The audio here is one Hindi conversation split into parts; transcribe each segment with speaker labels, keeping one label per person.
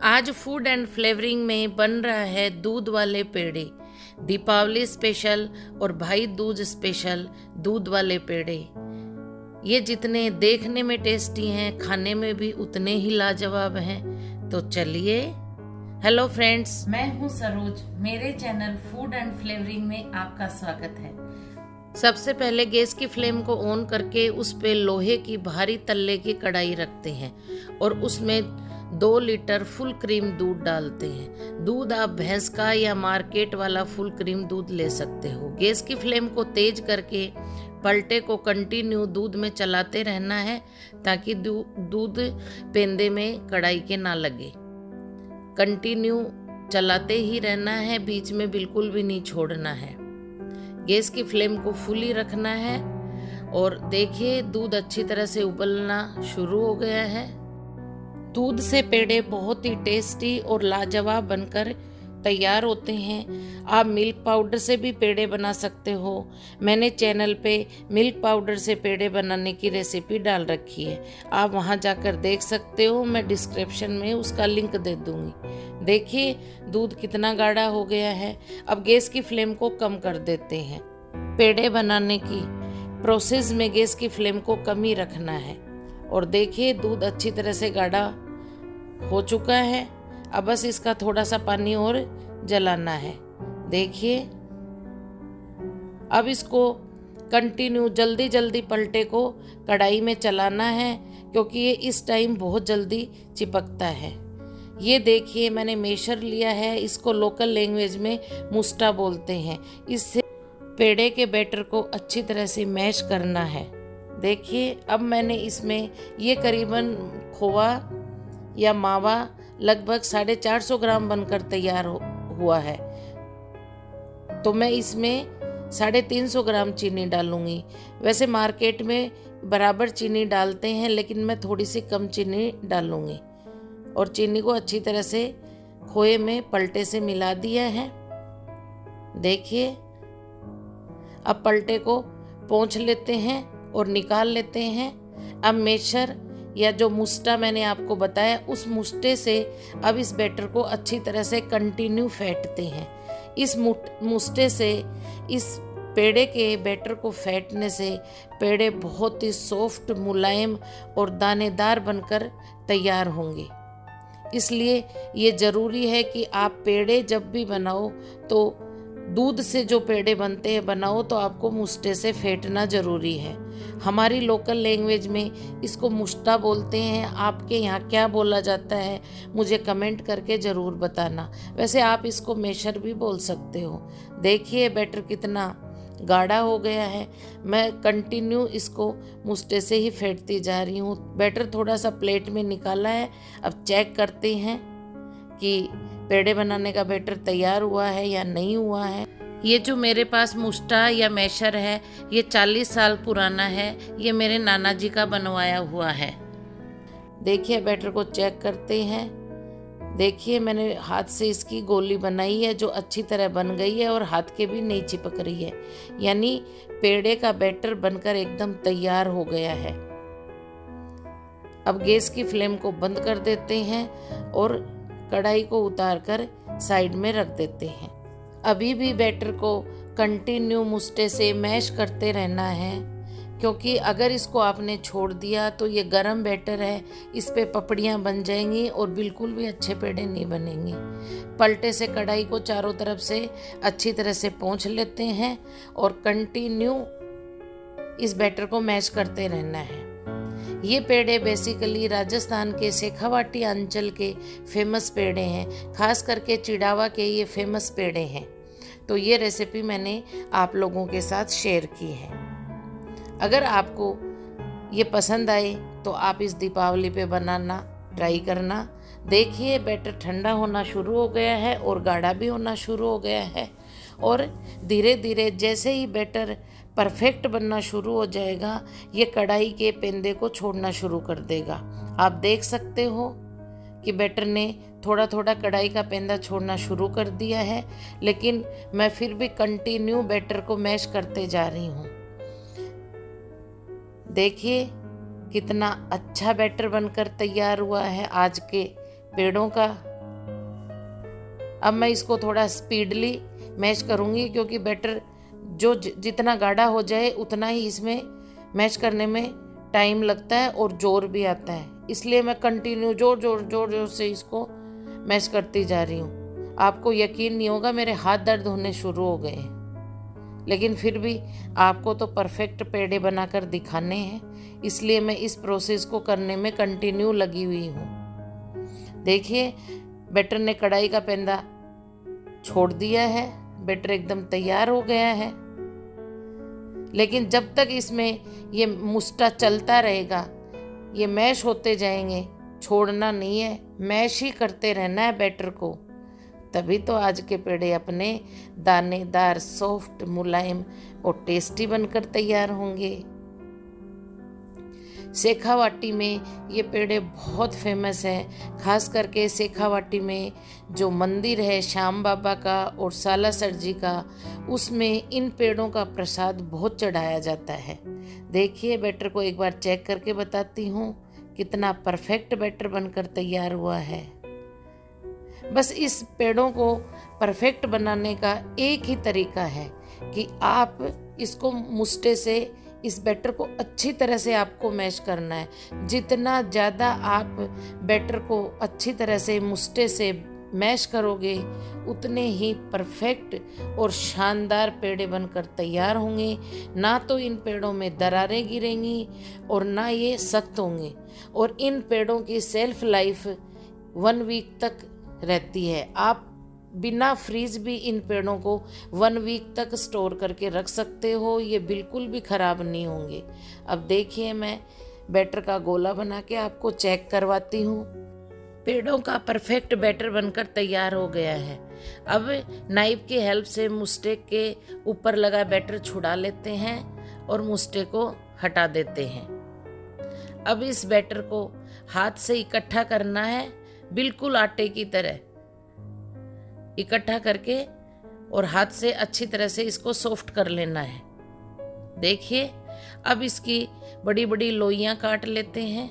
Speaker 1: आज फूड एंड फ्लेवरिंग में बन रहा है दूध वाले पेड़े। दीपावली स्पेशल और भाई दूज स्पेशल दूध वाले पेड़े। ये जितने देखने में टेस्टी हैं, खाने में भी उतने ही लाजवाब हैं। तो चलिए। हेलो फ्रेंड्स, मैं हूँ सरोज। मेरे चैनल फूड एंड फ्लेवरिंग में आपका स्वागत है। सबसे पहले गैस की फ्लेम को ऑन करके उस पे लोहे की भारी तल्ले की कढ़ाई रखते हैं और उसमें 2 लीटर फुल क्रीम दूध डालते हैं। दूध आप भैंस का या मार्केट वाला फुल क्रीम दूध ले सकते हो। गैस की फ्लेम को तेज करके पलटे को कंटिन्यू दूध में चलाते रहना है ताकि दूध पेंदे में कढ़ाई के ना लगे। कंटिन्यू चलाते ही रहना है, बीच में बिल्कुल भी नहीं छोड़ना है। गैस की फ्लेम को फुली रखना है और देखिए दूध अच्छी तरह से उबलना शुरू हो गया है। दूध से पेड़े बहुत ही टेस्टी और लाजवाब बनकर तैयार होते हैं। आप मिल्क पाउडर से भी पेड़े बना सकते हो। मैंने चैनल पे मिल्क पाउडर से पेड़े बनाने की रेसिपी डाल रखी है, आप वहां जाकर देख सकते हो। मैं डिस्क्रिप्शन में उसका लिंक दे दूंगी। देखिए दूध कितना गाढ़ा हो गया है। अब गैस की फ्लेम को कम कर देते हैं। पेड़े बनाने की प्रोसेस में गैस की फ्लेम को कम ही रखना है। और देखिए दूध अच्छी तरह से गाढ़ा हो चुका है। अब बस इसका थोड़ा सा पानी और जलाना है। देखिए अब इसको कंटिन्यू जल्दी जल्दी पलटे को कढ़ाई में चलाना है क्योंकि ये इस टाइम बहुत जल्दी चिपकता है। ये देखिए मैंने मेशर लिया है, इसको लोकल लैंग्वेज में मुस्टा बोलते हैं। इससे पेड़े के बैटर को अच्छी तरह से मैश करना है। देखिए अब मैंने इसमें ये करीबन खोवा या मावा लगभग 450 ग्राम बनकर तैयार हुआ है। तो मैं इसमें 350 ग्राम चीनी डालूंगी। वैसे मार्केट में बराबर चीनी डालते हैं, लेकिन मैं थोड़ी सी कम चीनी डालूंगी। और चीनी को अच्छी तरह से खोए में पलटे से मिला दिया है। देखिए अब पलटे को पोंछ लेते हैं और निकाल लेते हैं। अब मेशर या जो मुस्टा मैंने आपको बताया, उस मुस्टे से अब इस बैटर को अच्छी तरह से कंटिन्यू फेंटते हैं। इस मुस्टे से इस पेड़े के बैटर को फेंटने से पेड़े बहुत ही सॉफ्ट, मुलायम और दानेदार बनकर तैयार होंगे। इसलिए ये ज़रूरी है कि आप पेड़े जब भी बनाओ तो दूध से जो पेड़े बनते हैं बनाओ तो आपको मुस्टे से फेंटना ज़रूरी है। हमारी लोकल लैंग्वेज में इसको मुस्टा बोलते हैं। आपके यहाँ क्या बोला जाता है मुझे कमेंट करके ज़रूर बताना। वैसे आप इसको मेशर भी बोल सकते हो। देखिए बैटर कितना गाढ़ा हो गया है। मैं कंटिन्यू इसको मुस्टे से ही फेंटती जा रही हूँ। बैटर थोड़ा सा प्लेट में निकाला है। अब चेक करते हैं कि पेड़े बनाने का बैटर तैयार हुआ है या नहीं हुआ है। ये जो मेरे पास मुस्टा या मैशर है ये 40 साल पुराना है। ये मेरे नाना जी का बनवाया हुआ है। देखिए बैटर को चेक करते हैं। देखिए मैंने हाथ से इसकी गोली बनाई है जो अच्छी तरह बन गई है और हाथ के भी नहीं चिपक रही है। यानी पेड़े का बैटर बनकर एकदम तैयार हो गया है। अब गैस की फ्लेम को बंद कर देते हैं और कढ़ाई को उतारकर साइड में रख देते हैं। अभी भी बैटर को कंटिन्यू मुस्टे से मैश करते रहना है क्योंकि अगर इसको आपने छोड़ दिया तो ये गरम बैटर है, इस पे पपड़ियाँ बन जाएंगी और बिल्कुल भी अच्छे पेड़े नहीं बनेंगे। पलटे से कढ़ाई को चारों तरफ से अच्छी तरह से पोंछ लेते हैं और कंटिन्यू इस बैटर को मैश करते रहना है। ये पेड़े बेसिकली राजस्थान के शेखावाटी अंचल के फेमस पेड़े हैं। खास करके चिड़ावा के ये फेमस पेड़े हैं। तो ये रेसिपी मैंने आप लोगों के साथ शेयर की है। अगर आपको ये पसंद आए तो आप इस दीपावली पे बनाना ट्राई करना। देखिए बैटर ठंडा होना शुरू हो गया है और गाढ़ा भी होना शुरू हो गया है। और धीरे धीरे जैसे ही बैटर परफेक्ट बनना शुरू हो जाएगा ये कढ़ाई के पेंदे को छोड़ना शुरू कर देगा। आप देख सकते हो कि बैटर ने थोड़ा थोड़ा कढ़ाई का पेंदा छोड़ना शुरू कर दिया है, लेकिन मैं फिर भी कंटिन्यू बैटर को मैश करते जा रही हूँ। देखिए कितना अच्छा बैटर बनकर तैयार हुआ है आज के पेड़ों का। अब मैं इसको थोड़ा स्पीडली मैश करूँगी, क्योंकि बैटर जो जितना गाढ़ा हो जाए उतना ही इसमें मैश करने में टाइम लगता है और जोर भी आता है। इसलिए मैं कंटिन्यू जोर से इसको मैश करती जा रही हूँ। आपको यकीन नहीं होगा, मेरे हाथ दर्द होने शुरू हो गए हैं, लेकिन फिर भी आपको तो परफेक्ट पेड़े बनाकर दिखाने हैं, इसलिए मैं इस प्रोसेस को करने में कंटिन्यू लगी हुई हूँ। देखिए, बैटर ने कढ़ाई का पेंदा छोड़ दिया है, बैटर एकदम तैयार हो गया है। लेकिन जब तक इसमें ये मुस्टा चलता रहेगा, ये मैश होते जाएंगे, छोड़ना नहीं है, मैश ही करते रहना है बैटर को, तभी तो आज के पेड़े अपने दानेदार, सॉफ्ट, मुलायम और टेस्टी बनकर तैयार होंगे। शेखावाटी में ये पेड़े बहुत फेमस हैं। खास करके शेखावाटी में जो मंदिर है श्याम बाबा का और सालासर जी का, उसमें इन पेड़ों का प्रसाद बहुत चढ़ाया जाता है। देखिए, बैटर को एक बार चेक करके बताती हूँ कितना परफेक्ट बैटर बनकर तैयार हुआ है। बस इस पेड़ों को परफेक्ट बनाने का एक ही तरीका है कि आप इसको मुस्टे से, इस बैटर को अच्छी तरह से आपको मैश करना है। जितना ज़्यादा आप बैटर को अच्छी तरह से मुस्टे से मैश करोगे, उतने ही परफेक्ट और शानदार पेड़े बनकर तैयार होंगे। ना तो इन पेड़ों में दरारें गिरेंगी और ना ये सख्त होंगे। और इन पेड़ों की सेल्फ लाइफ 1 वीक तक रहती है। आप बिना फ्रीज भी इन पेड़ों को 1 वीक तक स्टोर करके रख सकते हो, ये बिल्कुल भी ख़राब नहीं होंगे। अब देखिए, मैं बैटर का गोला बना के आपको चेक करवाती हूँ। पेड़ों का परफेक्ट बैटर बनकर तैयार हो गया है। अब नाइफ की हेल्प से मुस्टे के ऊपर लगा बैटर छुड़ा लेते हैं और मुस्टे को हटा देते हैं। अब इस बैटर को हाथ से इकट्ठा करना है, बिल्कुल आटे की तरह इकट्ठा करके, और हाथ से अच्छी तरह से इसको सॉफ्ट कर लेना है। देखिए, अब इसकी बड़ी बड़ी लोइयां काट लेते हैं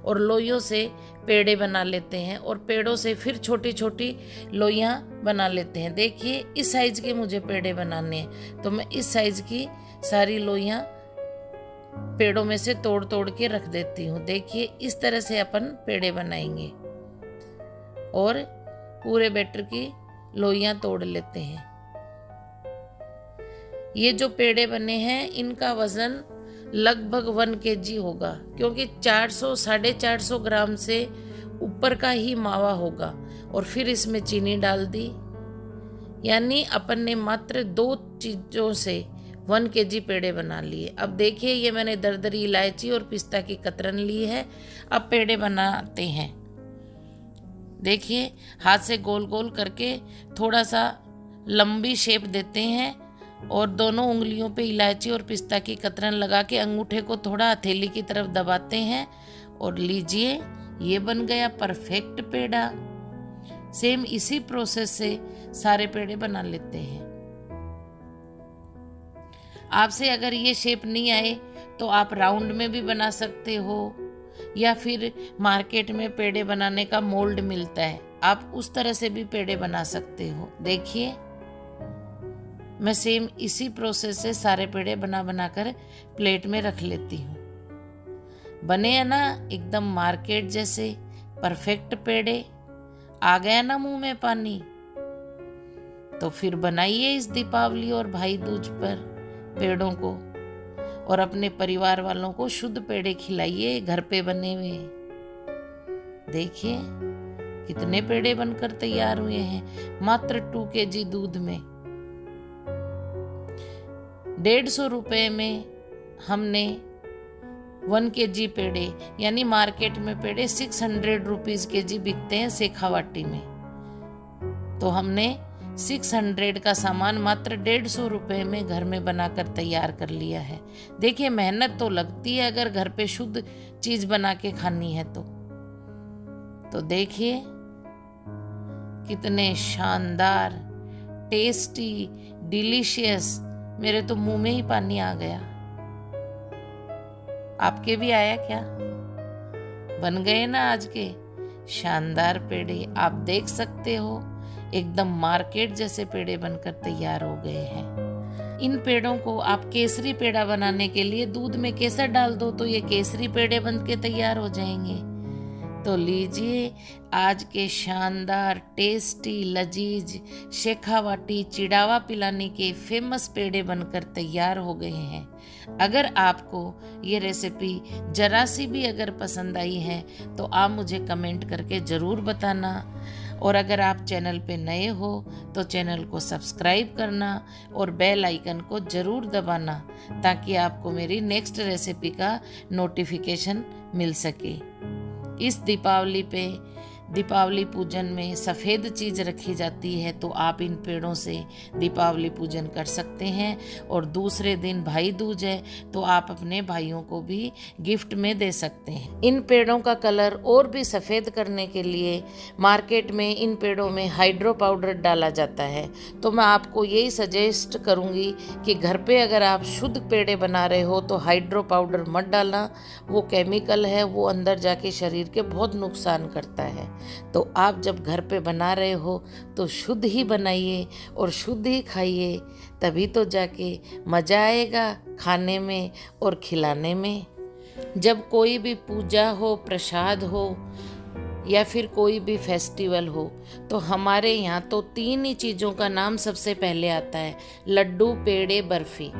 Speaker 1: और लोइयों से पेड़े बना लेते हैं, और पेड़ों से फिर छोटी छोटी लोइयां बना लेते हैं। देखिए, इस साइज के मुझे पेड़े बनाने हैं, तो मैं इस साइज की सारी लोइयां पेड़ों में से तोड़ तोड़ के रख देती हूँ। देखिए, इस तरह से अपन पेड़े बनाएंगे और पूरे बैटर की लोइयां तोड़ लेते हैं। ये जो पेड़े बने हैं, इनका वजन लगभग 1 kg होगा, क्योंकि 400-450 ग्राम से ऊपर का ही मावा होगा। और फिर इसमें चीनी डाल दी, यानी अपन ने मात्र 2 चीज़ों से 1 kg पेड़े बना लिए। अब देखिए, ये मैंने दरदरी इलायची और पिस्ता की कतरन ली है। अब पेड़े बनाते हैं। देखिए, हाथ से गोल गोल करके थोड़ा सा लंबी शेप देते हैं और दोनों उंगलियों पे इलायची और पिस्ता की कतरन लगा के अंगूठे को थोड़ा हथेली की तरफ दबाते हैं और लीजिए, ये बन गया परफेक्ट पेड़ा। सेम इसी प्रोसेस से सारे पेड़े बना लेते हैं। आपसे अगर ये शेप नहीं आए तो आप राउंड में भी बना सकते हो, या फिर मार्केट में पेड़े बनाने का मोल्ड मिलता है, आप उस तरह से भी पेड़े बना सकते हो। देखिए, मैं सेम इसी प्रोसेस से सारे पेड़े बना बनाकर प्लेट में रख लेती हूँ। बने हैं ना एकदम मार्केट जैसे परफेक्ट पेड़े? आ गया ना मुंह में पानी? तो फिर बनाइए इस दीपावली और भाई दूज पर पेड़ों को, और अपने परिवार वालों को शुद्ध पेड़े खिलाइए, घर पे बने हुए। देखिए, कितने पेड़े बनकर तैयार हुए हैं मात्र 2 kg दूध में। 150 रुपए में हमने 1 kg पेड़े, यानी मार्केट में पेड़े 600 रुपीज kg बिकते हैं शेखावाटी में, तो हमने 600 का सामान मात्र 150 रुपए में घर में बनाकर तैयार कर लिया है। देखिए, मेहनत तो लगती है अगर घर पे शुद्ध चीज बना के खानी है तो देखिए, कितने शानदार, टेस्टी, डिलीशियस। मेरे तो मुंह में ही पानी आ गया। आपके भी आया क्या? बन गए ना आज के शानदार पेड़े आप देख सकते हो, एकदम मार्केट जैसे पेड़े बनकर तैयार हो गए हैं। इन पेड़ों को आप केसरी पेड़ा बनाने के लिए दूध में केसर डाल दो तो ये केसरी पेड़े बन के तैयार हो जाएंगे। तो लीजिए, आज के शानदार, टेस्टी, लजीज, शेखावाटी चिड़ावा पिलानी के फेमस पेड़े बनकर तैयार हो गए हैं। अगर आपको ये रेसिपी जरा सी भी अगर पसंद आई है तो आप मुझे कमेंट करके ज़रूर बताना। और अगर आप चैनल पे नए हो तो चैनल को सब्सक्राइब करना और बेल आइकन को ज़रूर दबाना ताकि आपको मेरी नेक्स्ट रेसिपी का नोटिफिकेशन मिल सके। इस दीपावली पूजन में सफ़ेद चीज़ रखी जाती है तो आप इन पेड़ों से दीपावली पूजन कर सकते हैं। और दूसरे दिन भाई दूज है तो आप अपने भाइयों को भी गिफ्ट में दे सकते हैं। इन पेड़ों का कलर और भी सफ़ेद करने के लिए मार्केट में इन पेड़ों में हाइड्रो पाउडर डाला जाता है। तो मैं आपको यही सजेस्ट करूँगी कि घर पे अगर आप शुद्ध पेड़े बना रहे हो तो हाइड्रो पाउडर मत डालना, वो केमिकल है, वो अंदर जाके शरीर के बहुत नुकसान करता है। तो आप जब घर पे बना रहे हो तो शुद्ध ही बनाइए और शुद्ध ही खाइए, तभी तो जाके मज़ा आएगा खाने में और खिलाने में। जब कोई भी पूजा हो, प्रसाद हो या फिर कोई भी फेस्टिवल हो तो हमारे यहाँ तो 3 ही चीज़ों का नाम सबसे पहले आता है, लड्डू, पेड़े, बर्फ़ी।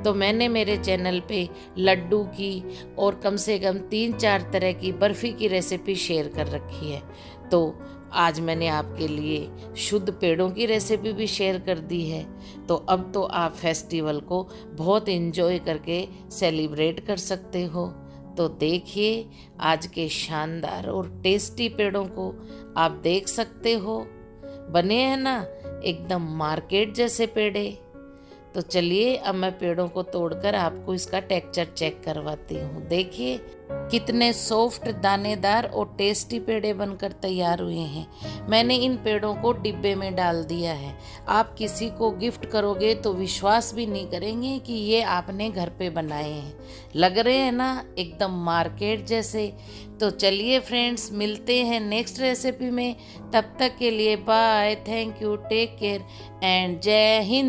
Speaker 1: तो मैंने मेरे चैनल पे लड्डू की और कम से कम 3-4 तरह की बर्फ़ी की रेसिपी शेयर कर रखी है। तो आज मैंने आपके लिए शुद्ध पेड़ों की रेसिपी भी शेयर कर दी है। तो अब तो आप फेस्टिवल को बहुत एंजॉय करके सेलिब्रेट कर सकते हो। तो देखिए, आज के शानदार और टेस्टी पेड़ों को आप देख सकते हो, बने हैं ना एकदम मार्केट जैसे पेड़े। तो चलिए अब मैं पेड़ों को तोड़कर आपको इसका टेक्सचर चेक करवाती हूँ। देखिए कितने सॉफ्ट, दानेदार और टेस्टी पेड़े बनकर तैयार हुए हैं। मैंने इन पेड़ों को डिब्बे में डाल दिया है। आप किसी को गिफ्ट करोगे तो विश्वास भी नहीं करेंगे कि ये आपने घर पे बनाए हैं। लग रहे हैं ना एकदम मार्केट जैसे। तो चलिए फ्रेंड्स, मिलते हैं नेक्स्ट रेसिपी में। तब तक के लिए bye, thank you, take care and जय हिंद।